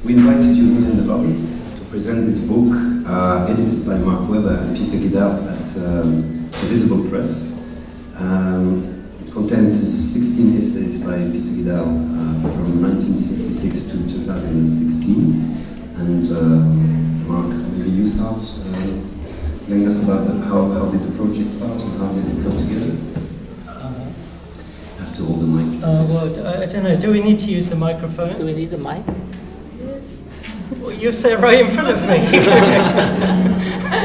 We invited you here in the lobby to present this book, edited by Mark Webber and Peter Gidal at the Visible Press. It contains 16 essays by Peter Gidal from 1966 to 2016. And Mark, maybe you start telling us about how did the project start and how did it come together? After all the mic. Well, I don't know. Do we need to use the microphone? Do we need the mic? Well, you sat right in front of me.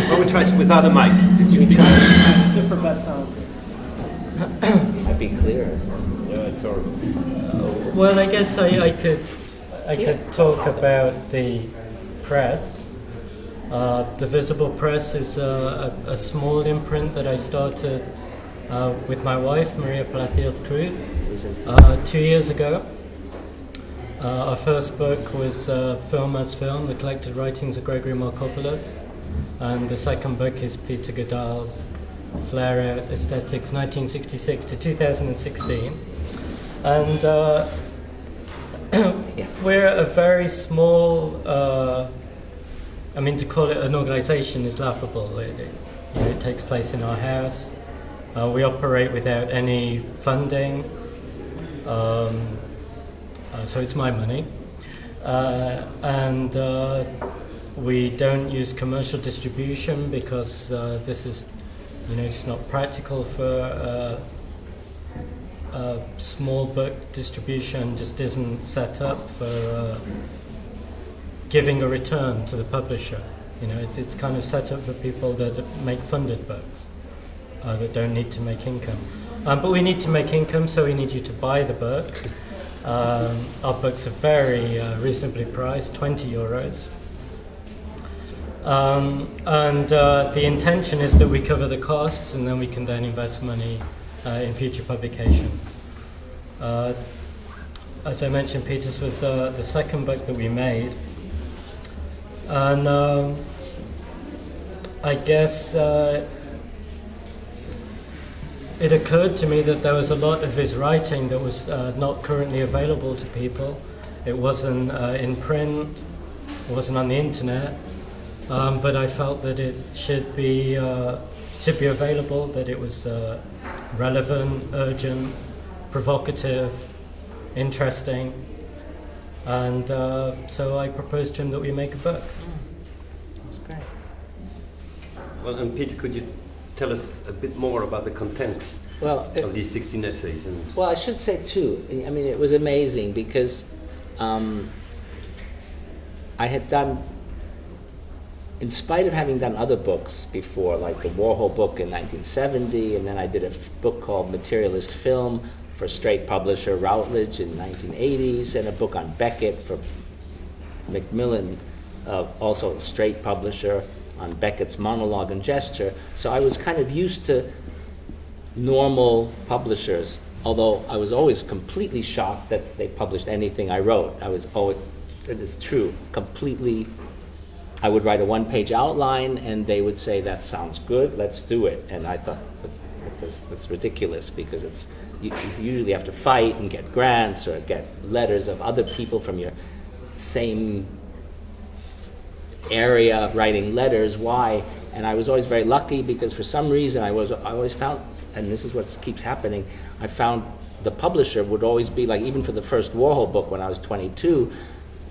Well, we try without a mic. If you Super bad sound. I'd be clearer. Yeah, it's horrible. Well, I guess I could talk about the press. The Visible Press is a small imprint that I started with my wife, Maria Plateil-Cruz, 2 years ago. Our first book was Film as Film, The Collected Writings of Gregory Markopoulos, and the second book is Peter Gidal's Flare Aesthetics, 1966 to 2016. And we're a very small, I mean, to call it an organization is laughable. It takes place in our house. We operate without any funding. So it's my money, and we don't use commercial distribution because this is, it's not practical for small book distribution. Just isn't set up for giving a return to the publisher. It's kind of set up for people that make funded books that don't need to make income. But we need to make income, so we need you to buy the book. Our books are very reasonably priced, €20. And the intention is that we cover the costs and then we can then invest money in future publications. As I mentioned, Peter's was the second book that we made. And I guess it occurred to me that there was a lot of his writing that was not currently available to people. It wasn't in print, it wasn't on the internet, but I felt that it should be available, that it was relevant, urgent, provocative, interesting, and so I proposed to him that we make a book. That's great. Well, and Peter, could you tell us a bit more about the contents of these 16 essays? Well, I should say too, I mean, it was amazing because I had done, in spite of having done other books before, like the Warhol book in 1970, and then I did a book called Materialist Film for a straight publisher, Routledge, in 1980s, and a book on Beckett for Macmillan, also a straight publisher, on Beckett's Monologue and Gesture. So I was kind of used to normal publishers, although I was always completely shocked that they published anything I wrote. I was always, it is true, completely, I would write a one-page outline and they would say, that sounds good, let's do it. And I thought, that's ridiculous because you usually have to fight and get grants or get letters of other people from your same area writing letters. Why? And I was always very lucky because for some reason I always found, and this is what keeps happening, I found the publisher would always be like, even for the first Warhol book when I was 22,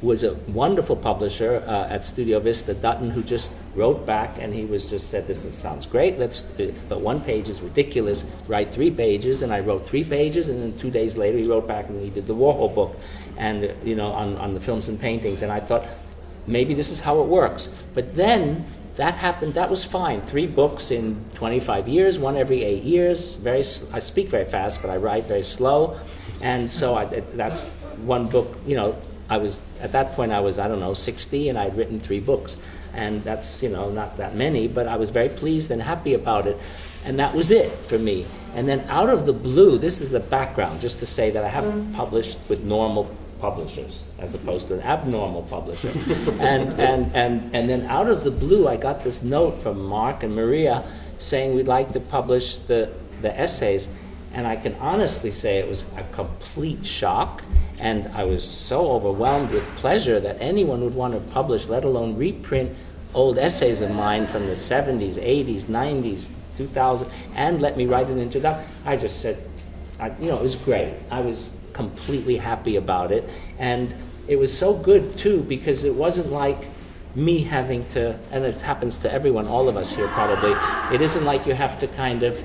was a wonderful publisher at Studio Vista, Dutton, who just wrote back and he was just said, this sounds great, but 1 page is ridiculous, write 3 pages, and I wrote 3 pages, and then 2 days later he wrote back and he did the Warhol book, and on the films and paintings, and I thought, maybe this is how it works. But then that happened, that was fine. 3 books in 25 years, 1 every 8 years. I speak very fast, but I write very slow. And so that's 1 book, at that point I was, 60, and I'd written 3 books. And that's, not that many, but I was very pleased and happy about it. And that was it for me. And then out of the blue, this is the background, just to say that I haven't published with normal publishers as opposed to an abnormal publisher. and then out of the blue I got this note from Mark and Maria saying we'd like to publish the essays, and I can honestly say it was a complete shock, And I was so overwhelmed with pleasure that anyone would want to publish, let alone reprint, old essays of mine from the 70s, 80s, 90s, 2000, and let me write an introduction. I just said, it was great. I was completely happy about it. And it was so good, too, because it wasn't like me having to, and it happens to everyone, all of us here probably, it isn't like you have to kind of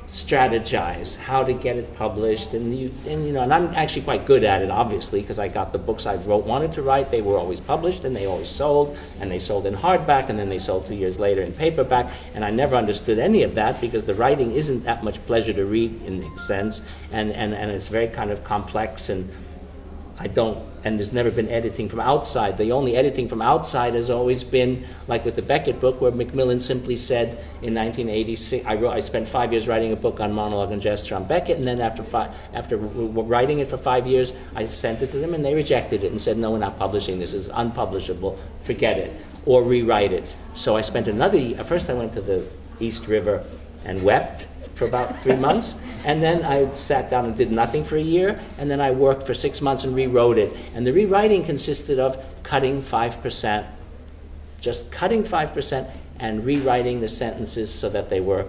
strategize how to get it published, and I'm actually quite good at it, obviously, because I got the books I wanted to write. They were always published, and they always sold, and they sold in hardback, and then they sold 2 years later in paperback, and I never understood any of that because the writing isn't that much pleasure to read in a sense, and it's very kind of complex, and there's never been editing from outside. The only editing from outside has always been, like with the Beckett book, where Macmillan simply said in 1986, I spent 5 years writing a book on monologue and gesture on Beckett, and then after writing it for 5 years, I sent it to them, and they rejected it and said, no, we're not publishing this. It's unpublishable. Forget it. Or rewrite it. So I spent another year. First I went to the East River and wept for about 3 months, and then I sat down and did nothing for a year, and then I worked for 6 months and rewrote it. And the rewriting consisted of cutting 5%, just cutting 5% and rewriting the sentences so that they were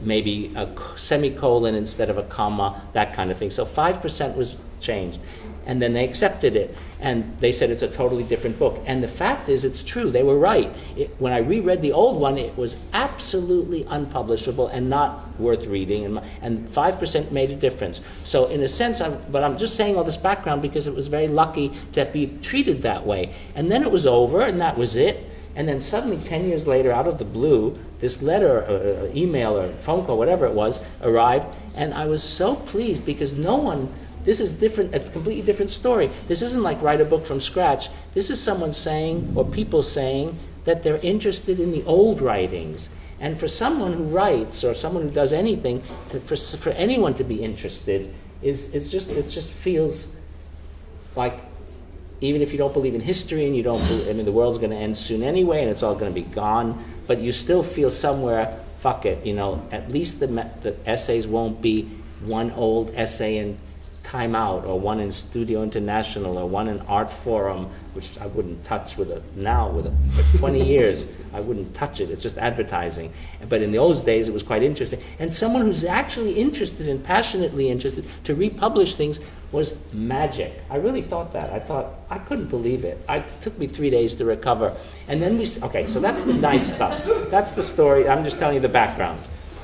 maybe a semicolon instead of a comma, that kind of thing. So 5% was changed. And then they accepted it, and they said it's a totally different book. And the fact is, it's true. They were right. When I reread the old one, it was absolutely unpublishable and not worth reading, and 5% made a difference. So in a sense, but I'm just saying all this background because it was very lucky to be treated that way. And then it was over, and that was it. And then suddenly, 10 years later, out of the blue, this letter, email, or phone call, whatever it was, arrived, and I was so pleased because this is different, a completely different story. This isn't like write a book from scratch. This is someone saying, or people saying, that they're interested in the old writings. And for someone who writes, or someone who does anything, for anyone to be interested, it just feels like, even if you don't believe in history, and you don't believe, the world's going to end soon anyway, and it's all going to be gone, but you still feel somewhere, fuck it, at least the essays won't be one old essay in Time Out, or one in Studio International, or one in Art Forum, which I wouldn't touch for 20 years, I wouldn't touch it. It's just advertising. But in those days, it was quite interesting. And someone who's actually interested and passionately interested to republish things was magic. I really thought that. I couldn't believe it. It took me 3 days to recover. And then so that's the nice stuff. That's the story. I'm just telling you the background.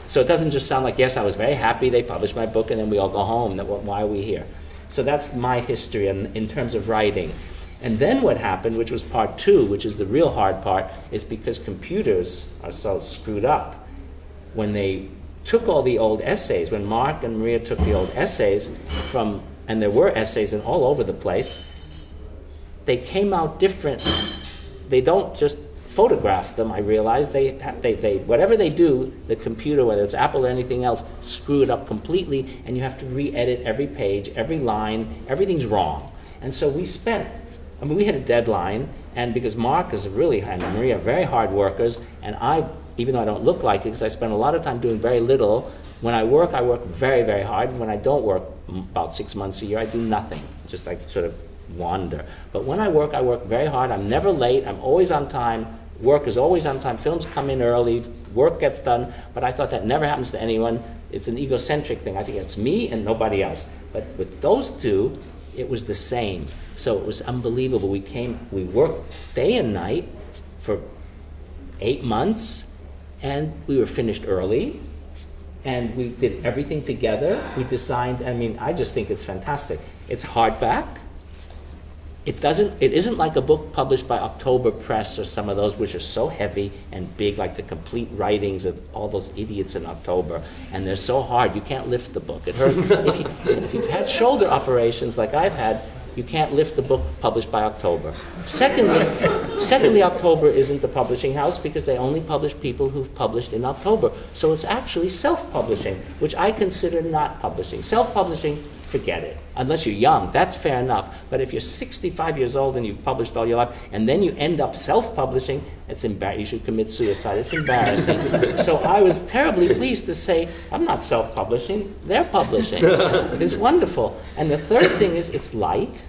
So it doesn't just sound like, yes, I was very happy they published my book, and then we all go home. Why are we here? So that's my history in terms of writing. And then what happened, which was part 2, which is the real hard part, is because computers are so screwed up. When they took all the old essays, when Mark and Maria took the old essays and there were essays all over the place, they came out different. They don't just photograph them, I realized. They whatever they do, the computer, whether it's Apple or anything else, screw it up completely, and you have to re-edit every page, every line, everything's wrong. And so we had a deadline, and because Mark and Maria are very hard workers, and even though I don't look like it, because I spend a lot of time doing very little, when I work very, very hard. When I don't work, about 6 months a year, I do nothing, just like sort of wander. But when I work very hard. I'm never late, I'm always on time. Work is always on time. Films come in early. Work gets done. But I thought that never happens to anyone. It's an egocentric thing. I think it's me and nobody else. But with those two, it was the same. So it was unbelievable. We worked day and night for 8 months, and we were finished early. And we did everything together. We designed. I just think it's fantastic. It's hardback. It isn't like a book published by October Press or some of those, which are so heavy and big, like the complete writings of all those idiots in October, and they're so hard, you can't lift the book. It hurts. If you've had shoulder operations like I've had, you can't lift the book published by October. Secondly, October isn't the publishing house because they only publish people who've published in October. So it's actually self-publishing, which I consider not publishing. Self-publishing forget it. Unless you're young, that's fair enough. But if you're 65 years old and you've published all your life, and then you end up self-publishing, it's embarrassing. You should commit suicide. It's embarrassing. So I was terribly pleased to say, I'm not self-publishing, they're publishing. It's wonderful. And the third thing is it's light.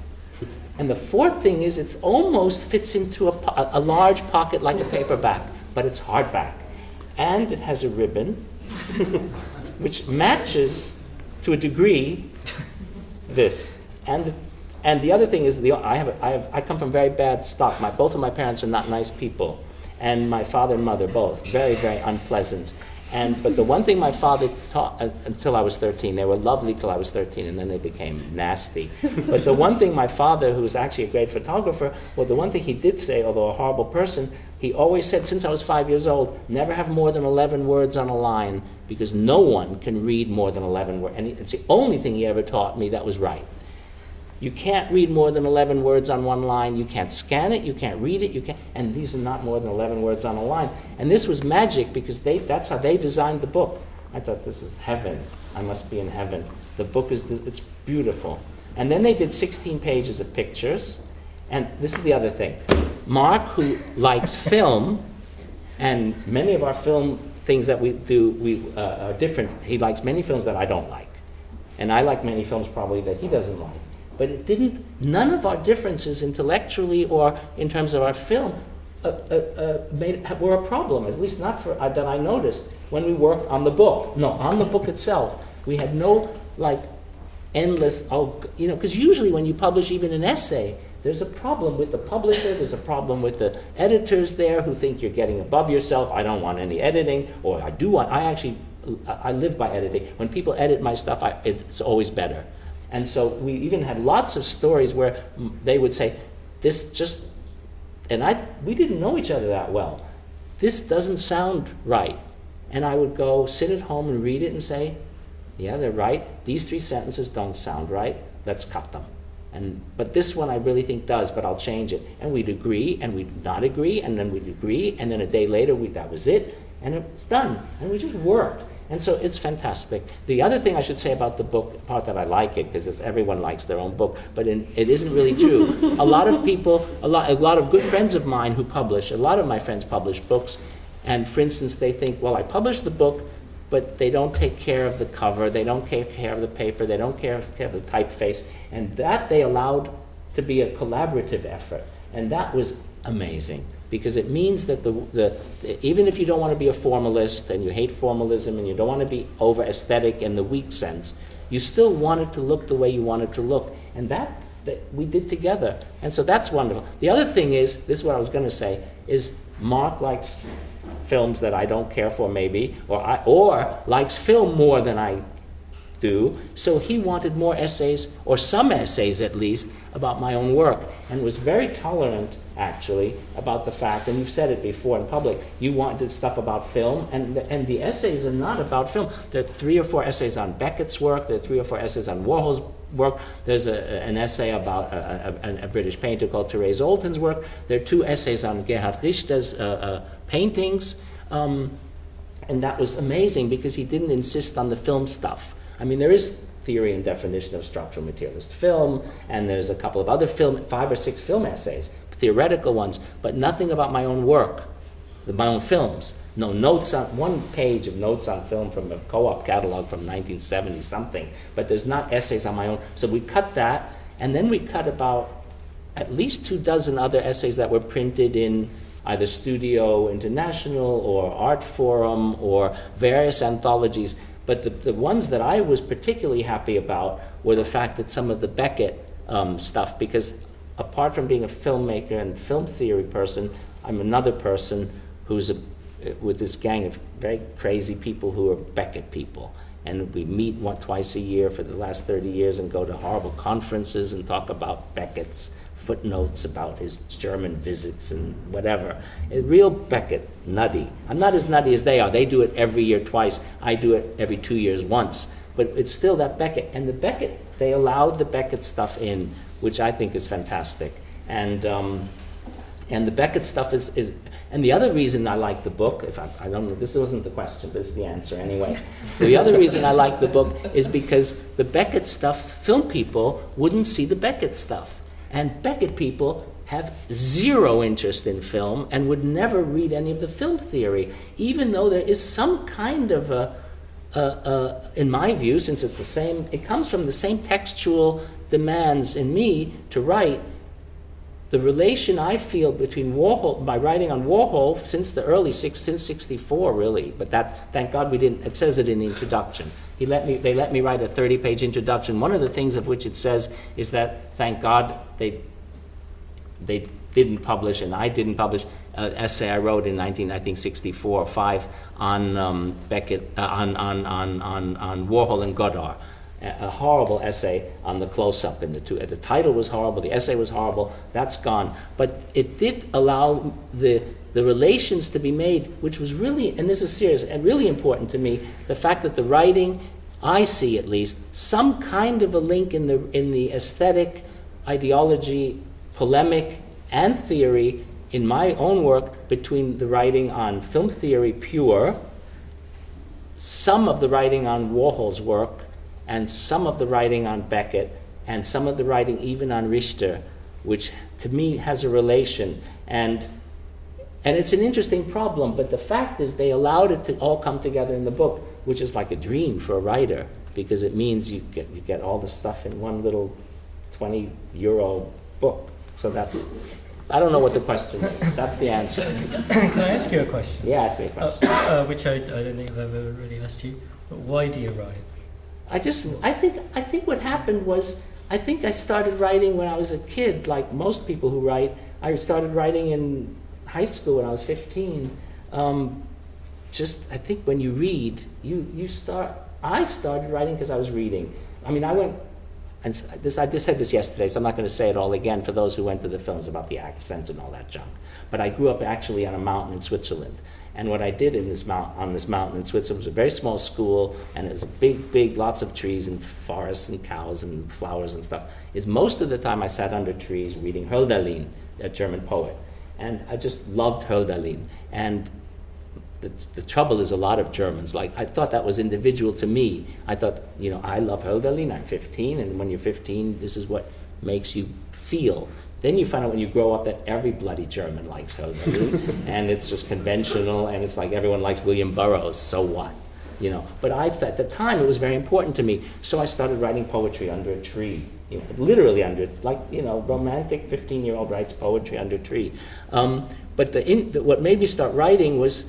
And the fourth thing is it almost fits into a large pocket like a paperback, but it's hardback. And it has a ribbon, which matches, to a degree, this. And the other thing is, I come from very bad stock. Both of my parents are not nice people. And my father and mother both, very, very unpleasant. But the one thing my father taught until I was 13, they were lovely till I was 13, and then they became nasty. But the one thing my father, who was actually a great photographer, well, the one thing he did say, although a horrible person, he always said, since I was 5 years old, never have more than 11 words on a line, because no one can read more than 11 words. And it's the only thing he ever taught me that was right. You can't read more than 11 words on one line. You can't scan it. You can't read it. And these are not more than 11 words on a line. And this was magic because that's how they designed the book. I thought, this is heaven. I must be in heaven. The book it's beautiful. And then they did 16 pages of pictures. And this is the other thing. Mark, who likes film, and many of our film things that we do are different. He likes many films that I don't like. And I like many films probably that he doesn't like. But none of our differences intellectually or in terms of our film were a problem, at least not that I noticed when we worked on the book. No, on the book itself. We had no, endless, because usually when you publish even an essay, there's a problem with the publisher, there's a problem with the editors there who think you're getting above yourself. I don't want any editing, or I live by editing. When people edit my stuff, it's always better. And so we even had lots of stories where they would say, we didn't know each other that well. This doesn't sound right. And I would go sit at home and read it and say, yeah, they're right. These 3 sentences don't sound right. Let's cut them. But this one I really think does, but I'll change it. And we'd agree, and we'd not agree, and then we'd agree, and then a day later that was it, and it was done. And we just worked. And so it's fantastic. The other thing I should say about the book, part that I like it, because everyone likes their own book, but it isn't really true. A lot of people, a lot of good friends of mine who publish, a lot of my friends publish books, and for instance, they think, well, I published the book, but they don't take care of the cover, they don't take care of the paper, they don't care of the typeface, and that they allowed to be a collaborative effort. And that was amazing. Because it means that even if you don't want to be a formalist and you hate formalism and you don't want to be over aesthetic in the weak sense, you still want it to look the way you want it to look. And that we did together. And so that's wonderful. The other thing is, this is what I was going to say, is Mark likes films that I don't care for maybe, or likes film more than I do. So he wanted more essays, or some essays at least, about my own work, and was very tolerant actually about the fact, and you've said it before in public, you wanted stuff about film, and the essays are not about film. There are 3 or 4 essays on Beckett's work, there are 3 or 4 essays on Warhol's work, there's an essay about a British painter called Therese Oulton's work, there are 2 essays on Gerhard Richter's paintings, and that was amazing because he didn't insist on the film stuff. I mean, there is theory and definition of structural materialist film, and there's a couple of other 5 or 6 film essays, theoretical ones, but nothing about my own work, my own films. No notes on 1 page of notes on film from a co-op catalog from 1970 something, but there's not essays on my own. So we cut that, and then we cut about at least 24 other essays that were printed in either Studio International or Art Forum or various anthologies. But the ones that I was particularly happy about were the fact that some of the Beckett stuff, because apart from being a filmmaker and film theory person, I'm another person who's with this gang of very crazy people who are Beckett people. And we meet twice a year for the last 30 years and go to horrible conferences and talk about Beckett's footnotes about his German visits and whatever. A real Beckett, nutty. I'm not as nutty as they are. They do it every year twice. I do it every 2 years once. But it's still that Beckett. And the Beckett, they allowed the Beckett stuff in, which I think is fantastic. And the Beckett stuff is And the other reason I like the book, I don't know, this wasn't the question, but it's the answer anyway. The other reason I like the book is because the Beckett stuff, film people wouldn't see the Beckett stuff. And Beckett people have zero interest in film and would never read any of the film theory, even though there is some kind of in my view, since it's the same, it comes from the same textual demands in me to write. The relation I feel between Warhol, my writing on Warhol since the since 64 really, but that's, thank God we didn't, it says it in the introduction. They let me write a 30-page introduction. One of the things of which it says is that, thank God, they didn't publish, and I didn't publish, an essay I wrote in 1964 or 5 on Beckett, on Warhol and Godard. A horrible essay on the close-up in the two. The title was horrible, the essay was horrible, that's gone. But it did allow the relations to be made, which was really, and this is serious, and really important to me, the fact that the writing, I see at least, some kind of a link in the aesthetic, ideology, polemic, and theory in my own work between the writing on film theory pure, some of the writing on Warhol's work, and some of the writing on Beckett, and some of the writing even on Richter, which to me has a relation. And it's an interesting problem, but the fact is they allowed it to all come together in the book, which is like a dream for a writer, because it means you get all the stuff in one little 20-euro book. So that's, I don't know what the question is. That's the answer. Can I ask you a question? Yeah, ask me a question. Which I don't think I've ever really asked you. But why do you write? I think what happened was, I think I started writing when I was a kid, like most people who write. I started writing in high school when I was 15. I think when you read, you start. I started writing because I was reading. I mean, I went, and I just said this yesterday, so I'm not going to say it all again for those who went to the films about the accent and all that junk. But I grew up actually on a mountain in Switzerland. And what I did on this mountain in Switzerland was a very small school, and it was a big, lots of trees and forests and cows and flowers and stuff, is most of the time I sat under trees reading Hölderlin, a German poet. And I just loved Hölderlin. And the trouble is a lot of Germans, like, I thought that was individual to me. I thought, I love Hölderlin, I'm 15, and when you're 15, this is what makes you feel. Then you find out when you grow up that every bloody German likes Hölderlin, and it's just conventional, and it's like everyone likes William Burroughs, so what? But I thought at the time it was very important to me, so I started writing poetry under a tree, literally under, romantic 15-year-old writes poetry under a tree. But what made me start writing was,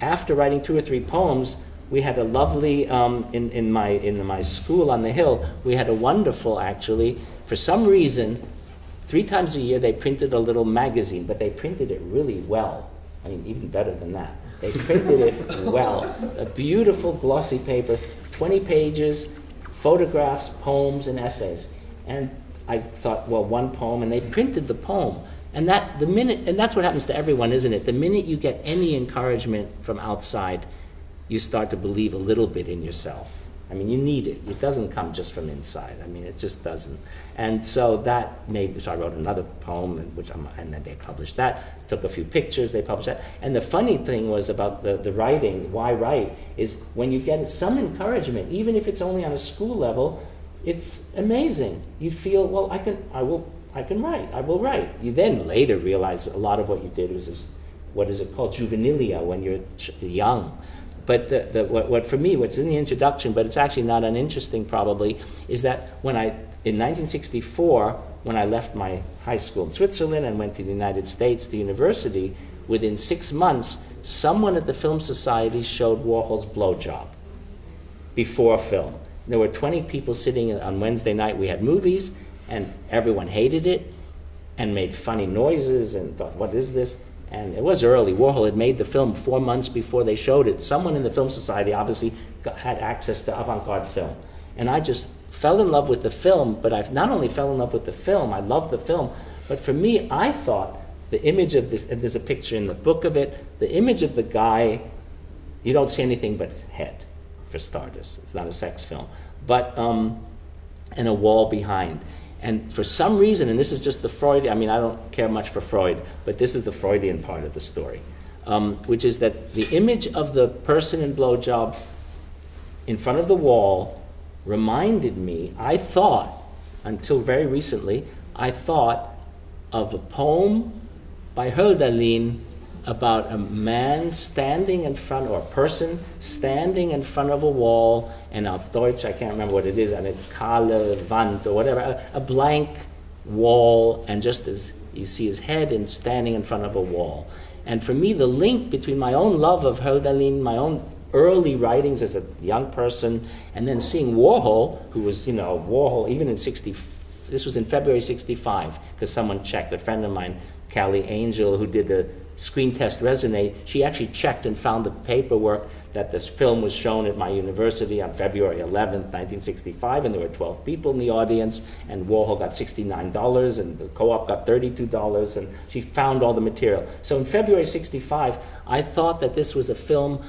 after writing 2 or 3 poems, we had a lovely, in my school on the hill, we had a wonderful, actually, for some reason, 3 times a year they printed a little magazine, but they printed it really well. I mean, even better than that. They printed it well. A beautiful glossy paper, 20 pages, photographs, poems, and essays. And I thought, well, 1 poem, and they printed the poem. And that's what happens to everyone, isn't it? The minute you get any encouragement from outside, you start to believe a little bit in yourself. I mean, you need it. It doesn't come just from inside. I mean, it just doesn't. And so that made, so I wrote another poem, and then they published that. Took a few pictures, they published that. And the funny thing was about the writing, why write, is when you get some encouragement, even if it's only on a school level, it's amazing. You feel, well, I can write, I will write. You then later realize a lot of what you did was this, what is it called, juvenilia, when you're young. But what for me, what's in the introduction, but it's actually not uninteresting probably, is that in 1964, when I left my high school in Switzerland and went to the United States, to university, within 6 months, someone at the Film Society showed Warhol's Blowjob before film. There were 20 people sitting on Wednesday night, we had movies, and everyone hated it and made funny noises and thought, what is this? And it was early. Warhol had made the film 4 months before they showed it. Someone in the Film Society obviously had access to avant-garde film. And I just fell in love with the film, but I not only fell in love with the film, I loved the film, but for me, I thought the image of this, and there's a picture in the book of it, the image of the guy, you don't see anything but head, for starters. It's not a sex film. But, and a wall behind. And for some reason, and this is just the Freud, I mean, I don't care much for Freud, but this is the Freudian part of the story. which is that the image of the person in blowjob in front of the wall reminded me, I thought, until very recently, I thought of a poem by Hölderlin about a man standing in front, or a person standing in front of a wall, and auf Deutsch, I can't remember what it is, eine kahle Wand, or whatever, a blank wall, and just as you see his head and standing in front of a wall. And for me, the link between my own love of Hölderlin, my own early writings as a young person, and then seeing Warhol, who was, Warhol, even in this was in February 65, because someone checked, a friend of mine, Callie Angel, who did the screen test Resonate, she actually checked and found the paperwork that this film was shown at my university on February 11th, 1965, and there were 12 people in the audience, and Warhol got $69, and the co-op got $32, and she found all the material. So in February 65, I thought that this was a film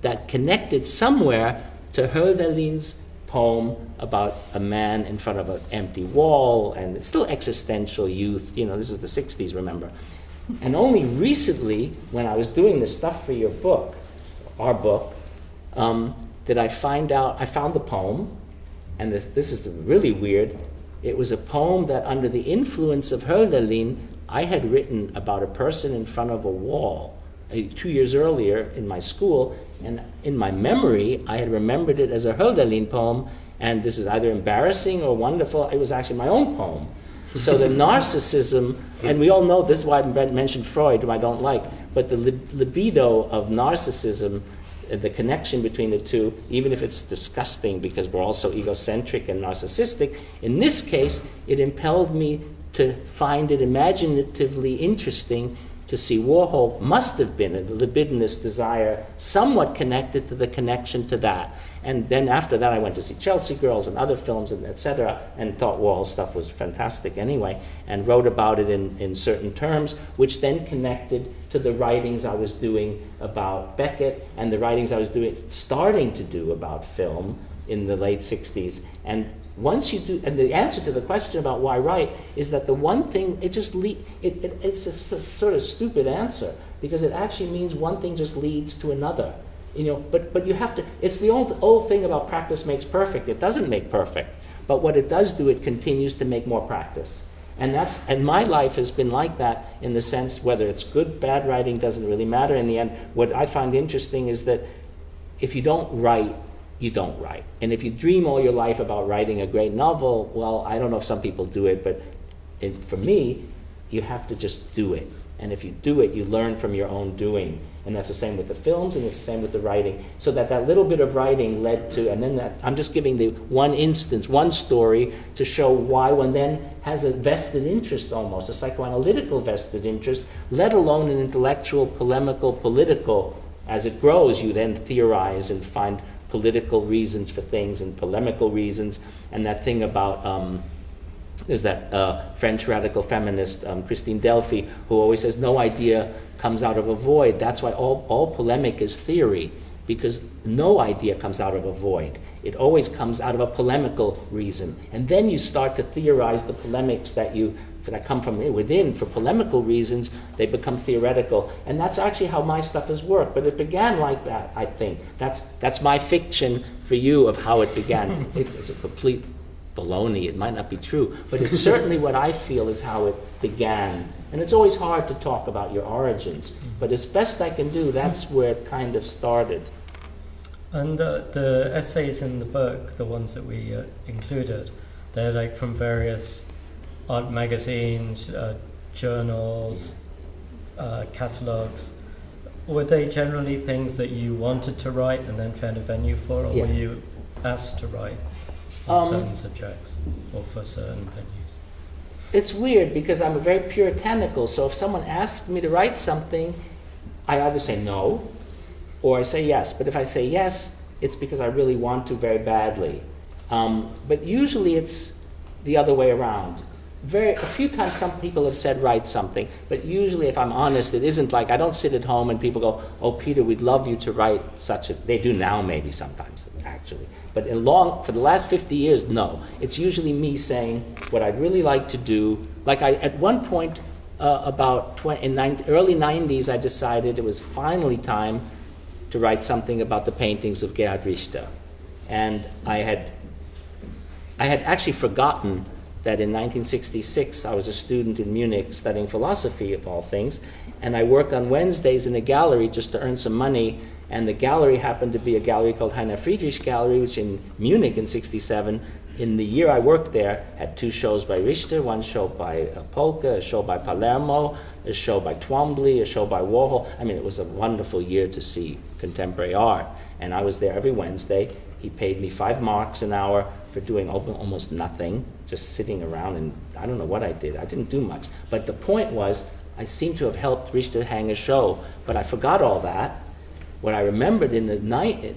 that connected somewhere to Hölderlin's poem about a man in front of an empty wall, and it's still existential youth. This is the 60s, remember. And only recently, when I was doing this stuff for your book, our book, did I found the poem, and this is really weird. It was a poem that, under the influence of Hölderlin, I had written about a person in front of a wall 2 years earlier in my school, and in my memory, I had remembered it as a Hölderlin poem, and this is either embarrassing or wonderful. It was actually my own poem. So the narcissism, and we all know, this is why I mentioned Freud, who I don't like, but the libido of narcissism, the connection between the two, even if it's disgusting because we're all so egocentric and narcissistic, in this case, it impelled me to find it imaginatively interesting to see Warhol must have been a libidinous desire somewhat connected to the connection to that. And then after that, I went to see Chelsea Girls and other films, and etc., and thought Warhol's stuff was fantastic anyway, and wrote about it in certain terms, which then connected to the writings I was doing about Beckett and the writings I was starting to do about film in the late 60s. And once you do, and the answer to the question about why write is that the one thing, it's a sort of stupid answer, because it actually means one thing just leads to another. But you have to, it's the old thing about practice makes perfect. It doesn't make perfect, but what it does do, it continues to make more practice. And my life has been like that, in the sense, whether it's good, bad writing, doesn't really matter in the end. What I find interesting is that if you don't write, you don't write. And if you dream all your life about writing a great novel, well, I don't know if some people do it, but for me, you have to just do it. And if you do it, you learn from your own doing. And that's the same with the films, and it's the same with the writing. So that little bit of writing led to, and then I'm just giving the one instance, one story, to show why one then has a vested interest almost, a psychoanalytical vested interest, let alone an intellectual, polemical, political. As it grows, you then theorize and find political reasons for things and polemical reasons. And that thing about, there's that French radical feminist, Christine Delphi, who always says no idea comes out of a void. That's why all polemic is theory, because no idea comes out of a void. It always comes out of a polemical reason. And then you start to theorize the polemics that come from within for polemical reasons. They become theoretical. And that's actually how my stuff has worked. But it began like that, I think. That's my fiction for you of how it began. It's a complete baloney. It might not be true, but it's certainly what I feel is how it began. And it's always hard to talk about your origins, but as best I can do, that's where it kind of started. And the essays in the book, the ones that we included, they're like from various art magazines, journals, catalogues. Were they generally things that you wanted to write and then found a venue for, or were you asked to write on certain subjects or for certain venues? It's weird because I'm very puritanical, so if someone asks me to write something, I either say no or I say yes. But if I say yes, it's because I really want to very badly. But usually it's the other way around. A few times some people have said write something, but usually if I'm honest, it isn't like I don't sit at home and people go, oh Peter, we'd love you to write such a, they do now maybe sometimes actually, but for the last 50 years, no. It's usually me saying what I'd really like to do. Like at one point, early 90s, I decided it was finally time to write something about the paintings of Gerhard Richter. And I had actually forgotten that in 1966 I was a student in Munich studying philosophy of all things, and I worked on Wednesdays in a gallery just to earn some money, and the gallery happened to be a gallery called Heiner Friedrich Gallery, which in Munich in 67, in the year I worked there, had 2 shows by Richter, 1 show by Polka, a show by Palermo, a show by Twombly, a show by Warhol. I mean, it was a wonderful year to see contemporary art, and I was there every Wednesday. He paid me 5 marks an hour for doing almost nothing, just sitting around, and I don't know what I did. I didn't do much. But the point was, I seemed to have helped Richter hang a show, but I forgot all that. What I remembered in the night,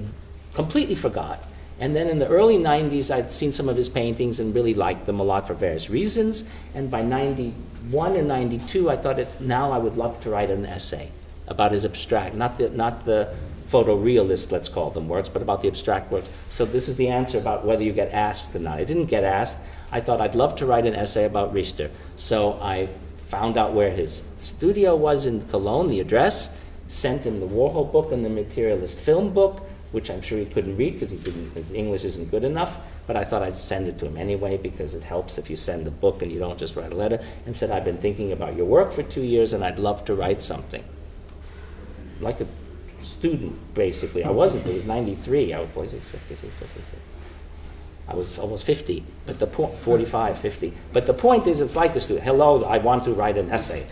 completely forgot. And then in the early 90s, I'd seen some of his paintings and really liked them a lot for various reasons. And by 91 or 92, I thought now I would love to write an essay about his abstract, not the photorealist, let's call them, works, but about the abstract works. So this is the answer about whether you get asked or not. I didn't get asked. I thought I'd love to write an essay about Richter. So I found out where his studio was in Cologne, the address, sent him the Warhol book and the Materialist film book, which I'm sure he couldn't read because his English isn't good enough, but I thought I'd send it to him anyway because it helps if you send the book and you don't just write a letter, and said, I've been thinking about your work for 2 years and I'd love to write something. Like a student, basically. I wasn't. It was 93. I was 46, 56, 56. I was almost 50, but the point, 45, 50. But the point is, it's like a student. Hello, I want to write an essay.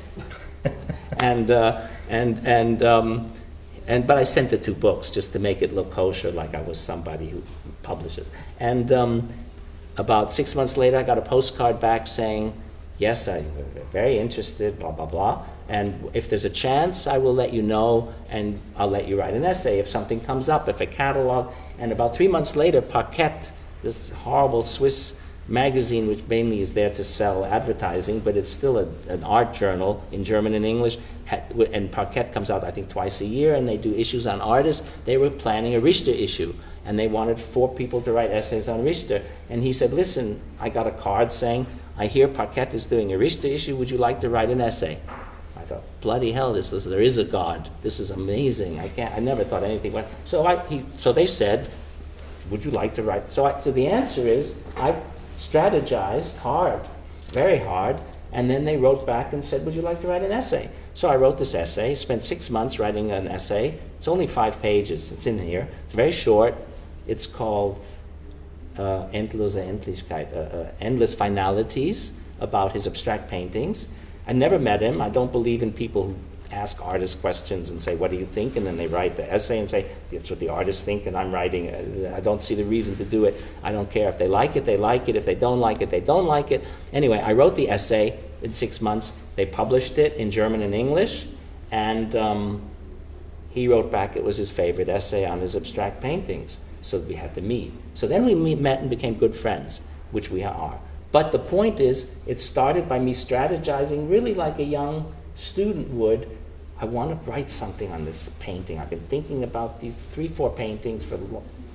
But I sent the 2 books just to make it look kosher, like I was somebody who publishes. And about 6 months later, I got a postcard back saying, yes, I'm very interested, blah, blah, blah. And if there's a chance, I will let you know, and I'll let you write an essay if something comes up, if a catalog. And about 3 months later, Parquet, this horrible Swiss magazine, which mainly is there to sell advertising, but it's still an art journal in German and English, and Parquet comes out, I think, twice a year, and they do issues on artists. They were planning a Richter issue, and they wanted 4 people to write essays on Richter. And he said, listen, I got a card saying, I hear Parquet is doing a Richter issue, would you like to write an essay? I thought, bloody hell, there is a God. This is amazing. I never thought anything went. So they said, would you like to write? So the answer is, I strategized hard, very hard, and then they wrote back and said, would you like to write an essay? So I wrote this essay, spent 6 months writing an essay. It's only 5 pages, it's in here. It's very short. It's called Endlose Endlichkeit, Endless Finalities, about his abstract paintings. I never met him. I don't believe in people who ask artists questions and say, what do you think? And then they write the essay and say, that's what the artists think, and I'm writing. I don't see the reason to do it. I don't care. If they like it, they like it. If they don't like it, they don't like it. Anyway, I wrote the essay in 6 months. They published it in German and English, and he wrote back it was his favorite essay on his abstract paintings. So we had to meet. So then we met and became good friends, which we are. But the point is, it started by me strategizing really like a young student would. I want to write something on this painting. I've been thinking about these 3-4 paintings for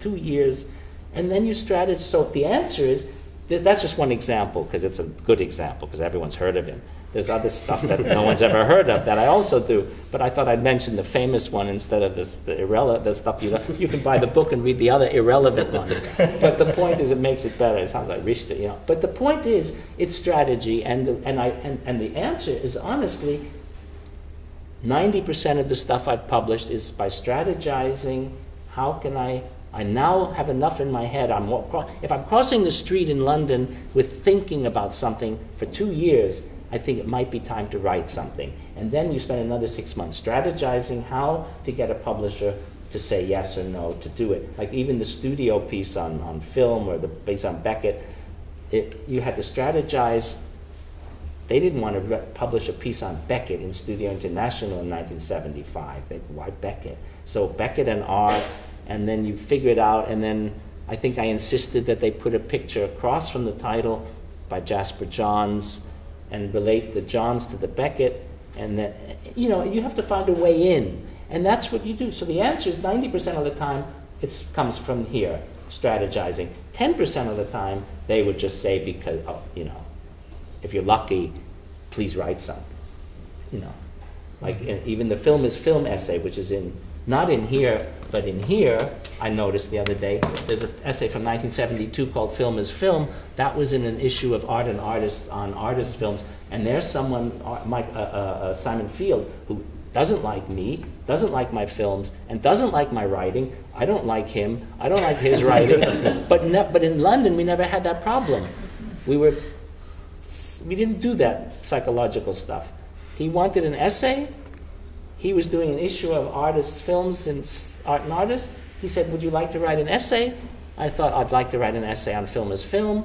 2 years. And then you strategize. So the answer is, that's just one example, because it's a good example, because everyone's heard of him. There's other stuff that no one's ever heard of that I also do. But I thought I'd mention the famous one instead of the stuff you can buy the book and read the other irrelevant ones. But the point is, it makes it better. It sounds like Richter, you know. But the point is, it's strategy, and the answer is honestly, 90% of the stuff I've published is by strategizing. How can I now have enough in my head. If I'm crossing the street in London with thinking about something for 2 years, I think it might be time to write something. And then you spend another 6 months strategizing how to get a publisher to say yes or no to do it. Like even the studio piece on film, or the piece on Beckett, you had to strategize. They didn't want to publish a piece on Beckett in Studio International in 1975. Why Beckett? So Beckett and art, and then you figure it out, and then I think I insisted that they put a picture across from the title by Jasper Johns and relate the Johns to the Beckett, and that, you know, you have to find a way in, and that's what you do. So the answer is 90% of the time it comes from here, strategizing. 10% of the time they would just say, because, oh, you know, if you're lucky, please write something. you know, like even the film is film essay, which is not in here, but in here, I noticed the other day, there's an essay from 1972 called Film is Film. That was in an issue of Art and Artists on artist films, and there's someone, Simon Field, who doesn't like me, doesn't like my films, and doesn't like my writing. I don't like him. I don't like his writing. But in London, we never had that problem. We didn't do that psychological stuff. He wanted an essay. He was doing an issue of artists' films and Art and Artists. He said, would you like to write an essay? I thought, I'd like to write an essay on Film as Film.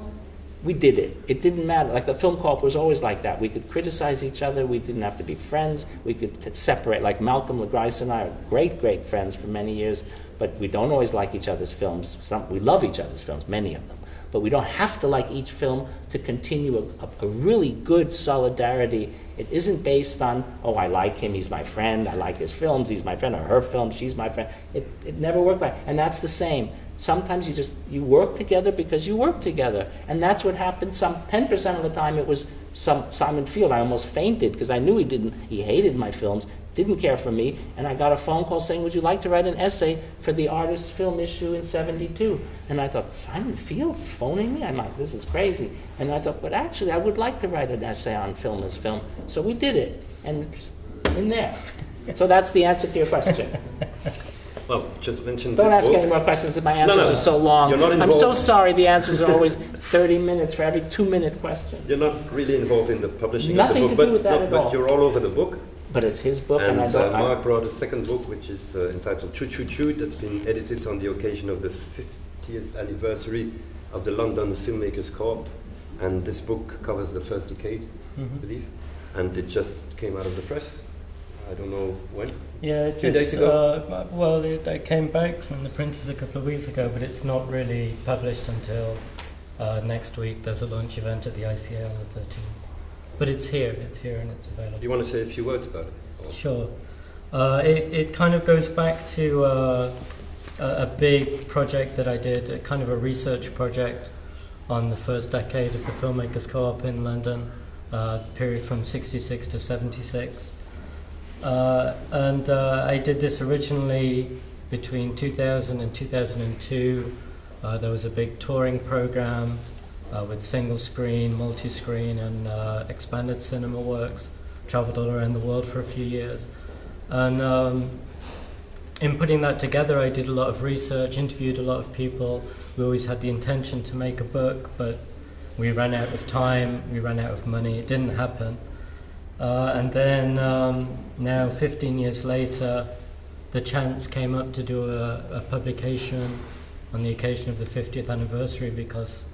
We did it. It didn't matter. Like the Film Corp was always like that. We could criticize each other. We didn't have to be friends. We could separate. Like Malcolm LaGrice and I are great, great friends for many years, but we don't always like each other's films. We love each other's films, many of them. But we don't have to like each film to continue a really good solidarity. It isn't based on, oh, I like him, he's my friend, I like his films, he's my friend, or her films, she's my friend. It never worked like that. And that's the same. Sometimes you work together because you work together. And that's what happened. 10% of the time it was Simon Field. I almost fainted because I knew he hated my films, didn't care for me, and I got a phone call saying, would you like to write an essay for the Artist's Film issue in 72? And I thought, Simon Field's phoning me? I'm like, this is crazy. And I thought, but actually, I would like to write an essay on Film as Film. So we did it, and it's in there. So that's the answer to your question. Well, just mention Don't this ask book. any more questions because my answers are so long. You're not I'm so involved. sorry the answers are always 30 minutes for every 2-minute question. You're not really involved in the publishing Nothing of the book, to do with that at all. but you're all over the book. But it's his book, And I don't. Mark brought a second book, which is entitled Choo Choo Choo, that's been edited on the occasion of the 50th anniversary of the London Filmmakers Corp. And this book covers the first decade, I believe. And it just came out of the press. I don't know when. Yeah, A few days ago? Well, it came back from the printers a couple of weeks ago, but it's not really published until next week. There's a launch event at the ICA on the 13th. But it's here and it's available. Do you want to say a few words about it? Sure. It kind of goes back to a big project that I did, a kind of a research project on the first decade of the Filmmakers Co-op in London, period from 66 to 76. And I did this originally between 2000 and 2002. There was a big touring program with single screen, multi-screen and expanded cinema works. Traveled all around the world for a few years. And in putting that together, I did a lot of research, interviewed a lot of people. We always had the intention to make a book, but we ran out of time, we ran out of money, it didn't happen. And then now 15 years later, the chance came up to do a publication on the occasion of the 50th anniversary because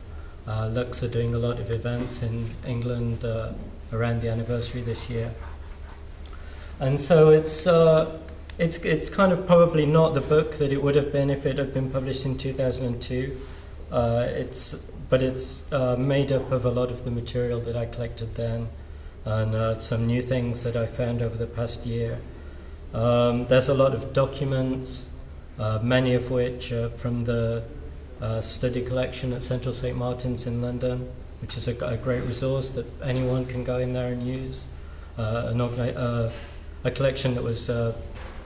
Lux are doing a lot of events in England around the anniversary this year. And so it's kind of probably not the book that it would have been if it had been published in 2002. But it's made up of a lot of the material that I collected then and some new things that I found over the past year. There's a lot of documents, many of which are from the study collection at Central St. Martin's in London, which is a great resource that anyone can go in there and use. A collection that was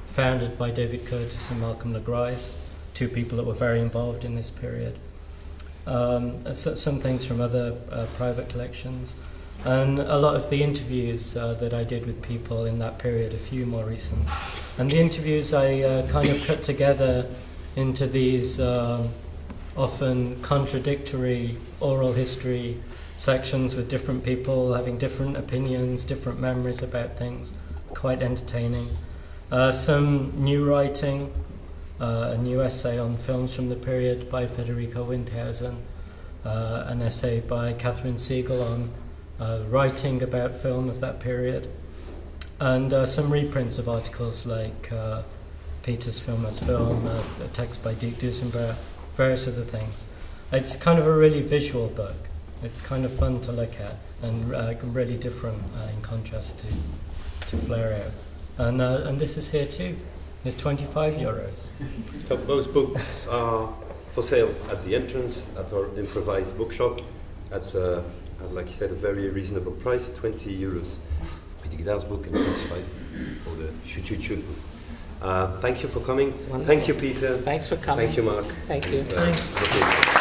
founded by David Curtis and Malcolm LaGrice, two people that were very involved in this period. Some things from other private collections, and a lot of the interviews that I did with people in that period, a few more recent. And the interviews I kind of cut together into these often contradictory oral history sections with different people having different opinions, different memories about things. Quite entertaining. Some new writing, a new essay on films from the period by Federico Windhausen, an essay by Catherine Siegel on writing about film of that period, and some reprints of articles like Peter's Film as Film, a text by Dick Duesenberg, various other things. It's kind of a really visual book. It's kind of fun to look at and really different in contrast to Flare Out. And this is here too. It's €25. So those books are for sale at the entrance at our improvised bookshop at, like you said, a very reasonable price, €20. Peter Gidal's book, and 25 for the Shoot Shoot Shoot book. Thank you for coming. Wonderful. Thank you, Peter. Thanks for coming. Thank you, Mark. Thank you. And, Thanks. okay.